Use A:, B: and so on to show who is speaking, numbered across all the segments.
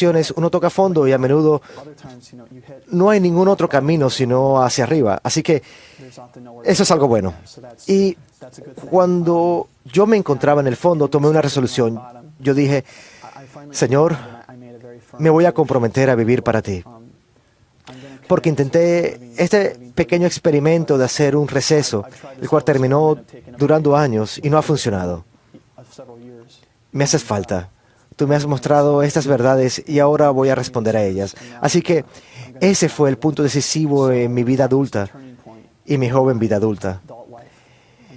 A: uno toca fondo y a menudo no hay ningún otro camino sino hacia arriba. Así que eso es algo bueno. Y cuando yo me encontraba en el fondo, tomé una resolución. Yo dije, Señor, me voy a comprometer a vivir para ti. Porque intenté este pequeño experimento de hacer un receso, el cual terminó durando años y no ha funcionado. Me haces falta. Tú me has mostrado estas verdades y ahora voy a responder a ellas. Así que ese fue el punto decisivo en mi vida adulta y mi joven vida adulta.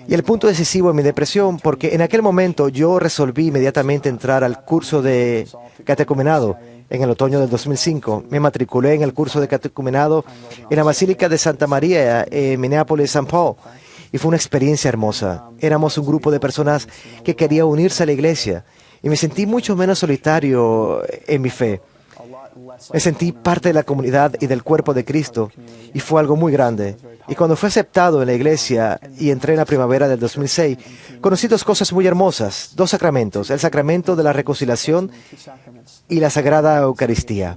A: Y el punto decisivo en mi depresión, porque en aquel momento yo resolví inmediatamente entrar al curso de catecumenado. En el otoño del 2005 me matriculé en el curso de catecumenado en la Basílica de Santa María en Minneapolis, St. Paul. Y fue una experiencia hermosa. Éramos un grupo de personas que quería unirse a la iglesia. Y me sentí mucho menos solitario en mi fe. Me sentí parte de la comunidad y del cuerpo de Cristo, y fue algo muy grande. Y cuando fui aceptado en la iglesia y entré en la primavera del 2006, conocí dos cosas muy hermosas, dos sacramentos, el sacramento de la reconciliación y la Sagrada Eucaristía.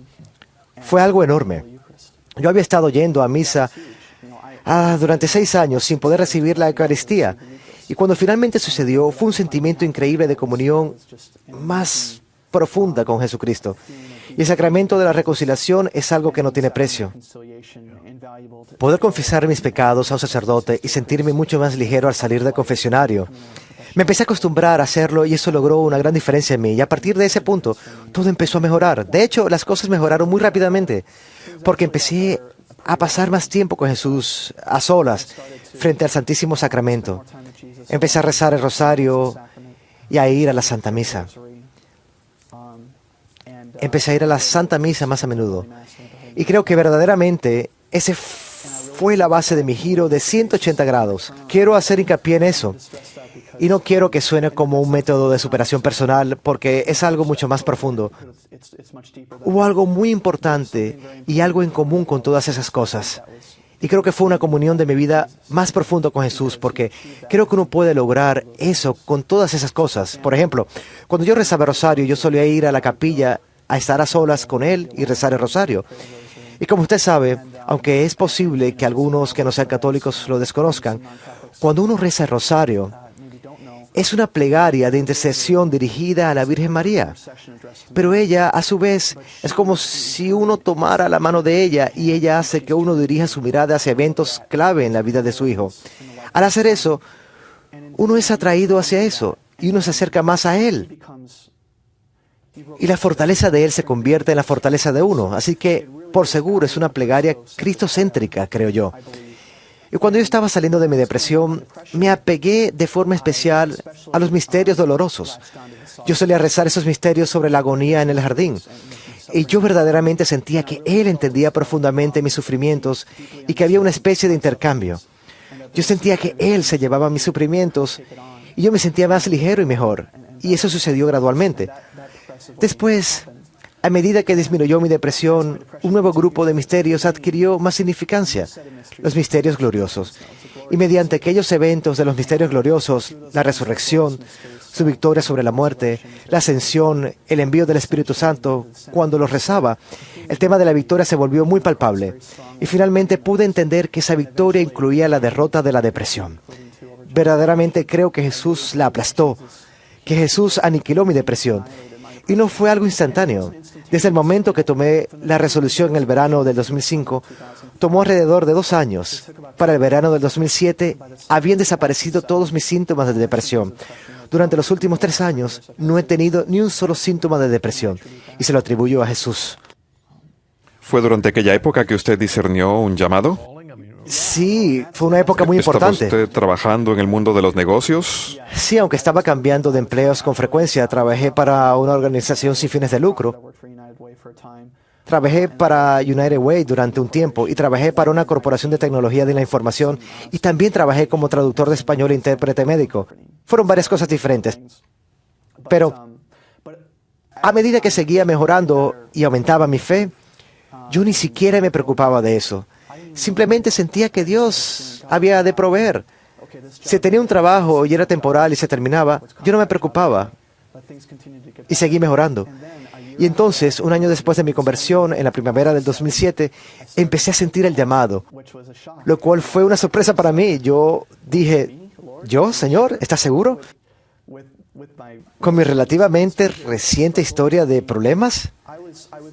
A: Fue algo enorme. Yo había estado yendo a misa durante 6 años sin poder recibir la Eucaristía. Y cuando finalmente sucedió, fue un sentimiento increíble de comunión más profunda con Jesucristo. Y el sacramento de la reconciliación es algo que no tiene precio. Poder confesar mis pecados a un sacerdote y sentirme mucho más ligero al salir del confesionario. Me empecé a acostumbrar a hacerlo y eso logró una gran diferencia en mí. Y a partir de ese punto, todo empezó a mejorar. De hecho, las cosas mejoraron muy rápidamente, porque empecé a pasar más tiempo con Jesús a solas frente al Santísimo Sacramento. Empecé a rezar el rosario y a ir a la Santa Misa. Empecé a ir a la Santa Misa más a menudo. Y creo que verdaderamente ese fue la base de mi giro de 180 grados. Quiero hacer hincapié en eso. Y no quiero que suene como un método de superación personal, porque es algo mucho más profundo. Hubo algo muy importante y algo en común con todas esas cosas. Y creo que fue una comunión de mi vida más profundo con Jesús, porque creo que uno puede lograr eso con todas esas cosas. Por ejemplo, cuando yo rezaba el rosario, yo solía ir a la capilla a estar a solas con Él y rezar el rosario. Y como usted sabe, aunque es posible que algunos que no sean católicos lo desconozcan, cuando uno reza el rosario, es una plegaria de intercesión dirigida a la Virgen María. Pero ella, a su vez, es como si uno tomara la mano de ella y ella hace que uno dirija su mirada hacia eventos clave en la vida de su hijo. Al hacer eso, uno es atraído hacia eso y uno se acerca más a Él. Y la fortaleza de Él se convierte en la fortaleza de uno. Así que, por seguro, es una plegaria cristocéntrica, creo yo. Y cuando yo estaba saliendo de mi depresión, me apegué de forma especial a los misterios dolorosos. Yo solía rezar esos misterios sobre la agonía en el jardín. Y yo verdaderamente sentía que Él entendía profundamente mis sufrimientos y que había una especie de intercambio. Yo sentía que Él se llevaba mis sufrimientos y yo me sentía más ligero y mejor. Y eso sucedió gradualmente. Después, a medida que disminuyó mi depresión, un nuevo grupo de misterios adquirió más significancia, los misterios gloriosos. Y mediante aquellos eventos de los misterios gloriosos, la resurrección, su victoria sobre la muerte, la ascensión, el envío del Espíritu Santo, cuando los rezaba, el tema de la victoria se volvió muy palpable. Y finalmente pude entender que esa victoria incluía la derrota de la depresión. Verdaderamente creo que Jesús la aplastó, que Jesús aniquiló mi depresión. Y no fue algo instantáneo. Desde el momento que tomé la resolución en el verano del 2005, tomó alrededor de 2 años. Para el verano del 2007, habían desaparecido todos mis síntomas de depresión. Durante los últimos 3 años, no he tenido ni un solo síntoma de depresión, y se lo atribuyo a Jesús.
B: ¿Fue durante aquella época que usted discernió un llamado?
A: Sí, fue una época muy importante.
B: ¿Estaba usted trabajando en el mundo de los negocios?
A: Sí, aunque estaba cambiando de empleos con frecuencia, trabajé para una organización sin fines de lucro. Trabajé para United Way durante un tiempo y trabajé para una corporación de tecnología de la información y también trabajé como traductor de español e intérprete médico. Fueron varias cosas diferentes. Pero a medida que seguía mejorando y aumentaba mi fe, yo ni siquiera me preocupaba de eso. Simplemente sentía que Dios había de proveer. Si tenía un trabajo y era temporal y se terminaba, yo no me preocupaba. Y seguí mejorando. Y entonces, un año después de mi conversión, en la primavera del 2007, empecé a sentir el llamado, lo cual fue una sorpresa para mí. Yo dije, ¿yo, Señor? ¿Estás seguro? Con mi relativamente reciente historia de problemas,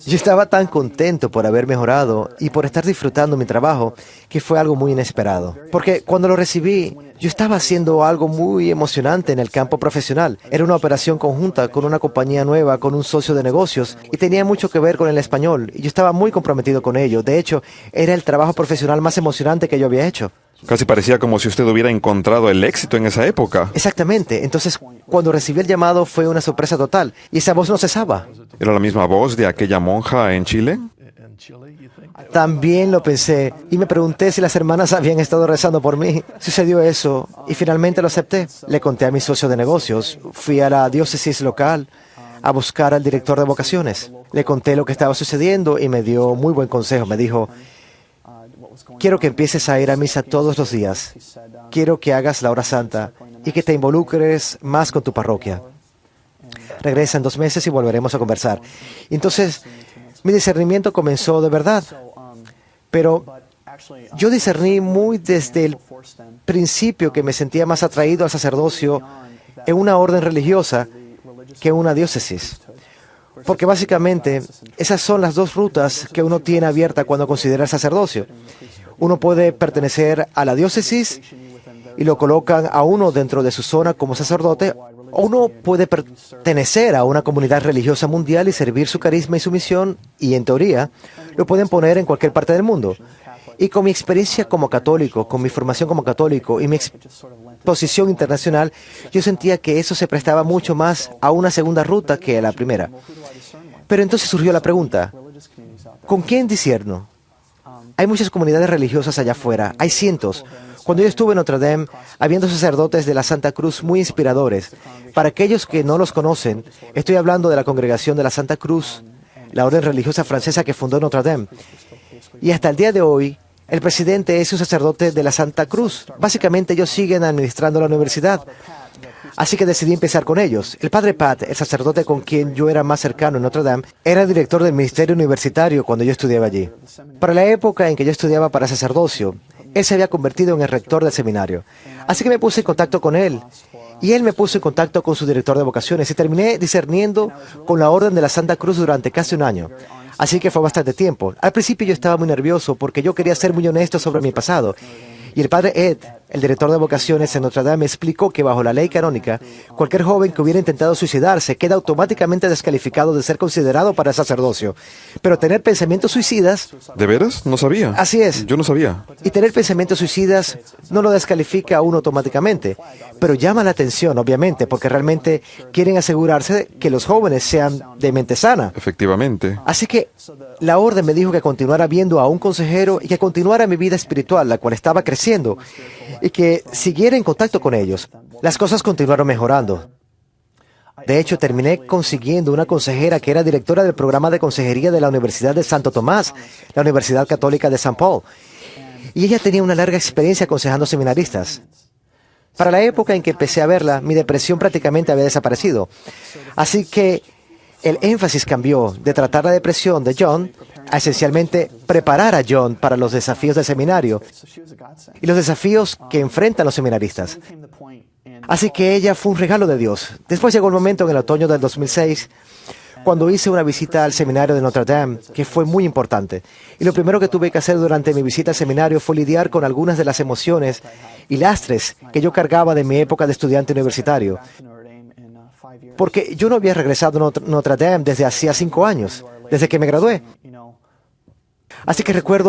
A: yo estaba tan contento por haber mejorado y por estar disfrutando mi trabajo que fue algo muy inesperado. Porque cuando lo recibí, yo estaba haciendo algo muy emocionante en el campo profesional. Era una operación conjunta con una compañía nueva, con un socio de negocios, y tenía mucho que ver con el español. Y yo estaba muy comprometido con ello. De hecho, era el trabajo profesional más emocionante que yo había hecho.
B: Casi parecía como si usted hubiera encontrado el éxito en esa época.
A: Exactamente. Entonces, cuando recibí el llamado fue una sorpresa total. Y esa voz no cesaba.
B: ¿Era la misma voz de aquella monja en Chile?
A: También lo pensé y me pregunté si las hermanas habían estado rezando por mí. Sucedió eso y finalmente lo acepté. Le conté a mi socio de negocios. Fui a la diócesis local a buscar al director de vocaciones. Le conté lo que estaba sucediendo y me dio muy buen consejo. Me dijo, quiero que empieces a ir a misa todos los días. Quiero que hagas la hora santa y que te involucres más con tu parroquia. Regresa en 2 meses y volveremos a conversar. Entonces, mi discernimiento comenzó de verdad. Pero yo discerní muy desde el principio que me sentía más atraído al sacerdocio en una orden religiosa que en una diócesis. Porque básicamente esas son las 2 rutas que uno tiene abierta cuando considera el sacerdocio. Uno puede pertenecer a la diócesis y lo colocan a uno dentro de su zona como sacerdote, o uno puede pertenecer a una comunidad religiosa mundial y servir su carisma y su misión, y en teoría lo pueden poner en cualquier parte del mundo. Y con mi experiencia como católico, con mi formación como católico y mi exposición internacional, yo sentía que eso se prestaba mucho más a una segunda ruta que a la primera. Pero entonces surgió la pregunta, ¿con quién discierno? Hay muchas comunidades religiosas allá afuera, hay cientos. Cuando yo estuve en Notre Dame, habiendo sacerdotes de la Santa Cruz muy inspiradores. Para aquellos que no los conocen, estoy hablando de la Congregación de la Santa Cruz, la orden religiosa francesa que fundó Notre Dame. Y hasta el día de hoy, el presidente es un sacerdote de la Santa Cruz. Básicamente ellos siguen administrando la universidad. Así que decidí empezar con ellos. El padre Pat, el sacerdote con quien yo era más cercano en Notre Dame, era el director del ministerio universitario cuando yo estudiaba allí. Para la época en que yo estudiaba para sacerdocio, él se había convertido en el rector del seminario. Así que me puse en contacto con él. Y él me puso en contacto con su director de vocaciones y terminé discerniendo con la Orden de la Santa Cruz durante casi un año. Así que fue bastante tiempo. Al principio yo estaba muy nervioso porque yo quería ser muy honesto sobre mi pasado. Y el padre Ed, el director de vocaciones en Notre Dame, me explicó que bajo la ley canónica, cualquier joven que hubiera intentado suicidarse queda automáticamente descalificado de ser considerado para el sacerdocio. Pero tener pensamientos suicidas...
B: ¿De veras? No sabía.
A: Así es.
B: Yo no sabía.
A: Y tener pensamientos suicidas no lo descalifica a uno automáticamente. Pero llama la atención, obviamente, porque realmente quieren asegurarse que los jóvenes sean de mente sana.
B: Efectivamente.
A: Así que la orden me dijo que continuara viendo a un consejero y que continuara mi vida espiritual, la cual estaba creciendo, y que siguiera en contacto con ellos. Las cosas continuaron mejorando. De hecho, terminé consiguiendo una consejera que era directora del programa de consejería de la Universidad de Santo Tomás, la Universidad Católica de San Paul. Y ella tenía una larga experiencia aconsejando seminaristas. Para la época en que empecé a verla, mi depresión prácticamente había desaparecido. Así que el énfasis cambió de tratar la depresión de John a esencialmente preparar a John para los desafíos del seminario y los desafíos que enfrentan los seminaristas. Así que ella fue un regalo de Dios. Después llegó el momento en el otoño del 2006, cuando hice una visita al seminario de Notre Dame, que fue muy importante. Y lo primero que tuve que hacer durante mi visita al seminario fue lidiar con algunas de las emociones y lastres que yo cargaba de mi época de estudiante universitario. Porque yo no había regresado a Notre Dame desde hacía 5 años, desde que me gradué. Así que recuerdo